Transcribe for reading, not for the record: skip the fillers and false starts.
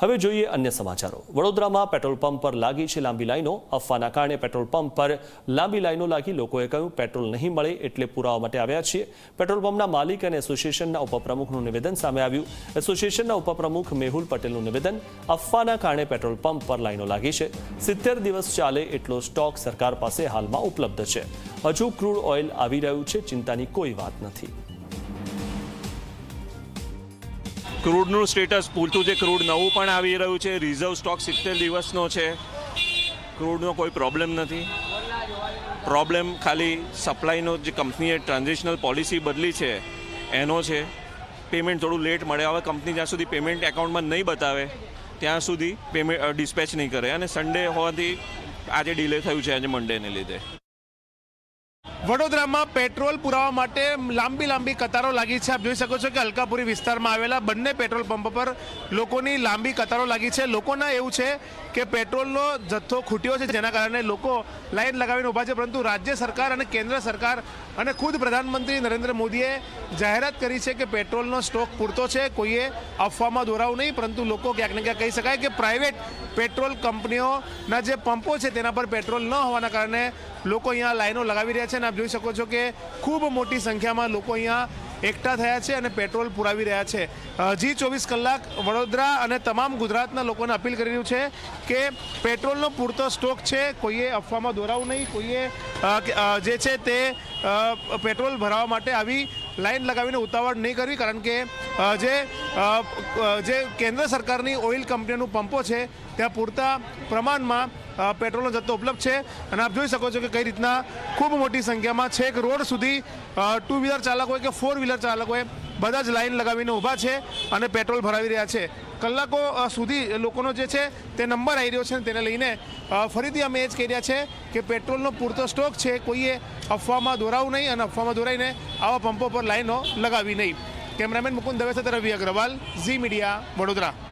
હવે જોઈએ અન્ય સમાચારો। વડોદરામાં પેટ્રોલ પંપ પર લાગી છે લાંબી લાઈનો। અફવાના કારણે પેટ્રોલ પંપ પર લાંબી લાઈનો લાગી લોકોએ કહ્યું પેટ્રોલ નહીં મળે એટલે પુરાવા માટે આવ્યા છીએ। પેટ્રોલ પંપના માલિક અને એસોસિએશનના ઉપપ્રમુખનું નિવેદન સામે આવ્યું। એસોસિએશનના ઉપપ્રમુખ મેહુલ પટેલનું નિવેદન, અફવાના કારણે પેટ્રોલ પંપ પર લાઈનો લાગી છે। 70 દિવસ ચાલે એટલો સ્ટોક સરકાર પાસે હાલમાં ઉપલબ્ધ છે। હજુ ક્રૂડ ઓઇલ આવી રહ્યું છે, ચિંતાની કોઈ વાત નથી। ક્રૂડનું સ્ટેટસ પૂરતું છે, ક્રૂડ નવું પણ આવી રહ્યું છે, રિઝર્વ સ્ટોક 70 દિવસનો છે, ક્રૂડનો કોઈ પ્રોબ્લેમ નથી। પ્રોબ્લેમ ખાલી સપ્લાયનો જે કંપનીએ ટ્રાન્ઝેક્શનલ પોલિસી બદલી છે એનો છે। પેમેન્ટ થોડું લેટ મળે। હવે કંપની જ્યાં સુધી પેમેન્ટ એકાઉન્ટમાં નહીં બતાવે ત્યાં સુધી પેમેન્ટ ડિસ્પેચ નહીં કરે, અને સન્ડે હોવાથી આજે ડિલે થયું છે, આજે મંડેને લીધે। વડોદરામાં પેટ્રોલ પુરાવા માટે લાંબી કતારો લાગી છે। આપ જોઈ શકો છો કે અલકાપુરી વિસ્તારમાં આવેલા બંને પેટ્રોલ પંપ પર લોકોની લાંબી કતારો લાગી છે। લોકોના એવું છે કે પેટ્રોલનો જથ્થો ખૂટ્યો છે, જેના કારણે લોકો લાઈન લગાવીને ઊભા છે, પરંતુ રાજ્ય સરકાર અને કેન્દ્ર સરકાર અને ખુદ પ્રધાનમંત્રી નરેન્દ્ર મોદીએ જાહેરાત કરી છે કે પેટ્રોલનો સ્ટોક પૂરતો છે, કોઈએ અફવામાં દોરાવું નહીં। પરંતુ લોકો ક્યાંક ને ક્યાંક કહી શકાય કે પ્રાઇવેટ પેટ્રોલ કંપનીઓના જે પંપો છે તેના પર પેટ્રોલ ન હોવાના કારણે લોકો અહીંયા લાઈનો લગાવી રહ્યા છે। અને આપ જોઈ શકો છો કે ખૂબ મોટી સંખ્યામાં લોકો અહીંયા એકઠા થયા છે અને પેટ્રોલ પુરાવી રહ્યા છે। હજી 24 કલાક વડોદરા અને તમામ ગુજરાતના લોકોને અપીલ કરી રહ્યું છે કે પેટ્રોલનો પૂરતો સ્ટોક છે, કોઈએ અફવામાં દોરાવું નહીં, કોઈએ જે છે તે પેટ્રોલ ભરાવા માટે આવી લાઈન લગાવીને ઉતાવળ નહીં કરવી, કારણ કે જે કેન્દ્ર સરકારની ઓઇલ કંપનીઓનું પંપો છે ત્યાં પૂરતા પ્રમાણમાં પેટ્રોલનો જથ્થો ઉપલબ્ધ છે। અને આપ જોઈ શકો છો કે કઈ રીતના ખૂબ મોટી સંખ્યામાં છેક રોડ સુધી 2 વ્હીલર ચાલક હોય કે 4 વ્હીલર ચાલક હોય, બધા જ લાઈન લગાવીને ઊભા છે અને પેટ્રોલ ભરાવી રહ્યા છે। કલાકો સુધી લોકોનો જે છે તે નંબર આવી રહ્યો છે, તેને લઈને ફરીથી અમે એ જ કહી રહ્યા છે કે પેટ્રોલનો પૂરતો સ્ટોક છે, કોઈએ અફવામાં દોરાવું નહીં અને અફવામાં દોરાઈને આવા પંપો પર લાઈનો લગાવી નહીં। કેમેરામેન મુકુંદ દવે સાથે રવિ અગ્રવાલ, ઝી મીડિયા, વડોદરા।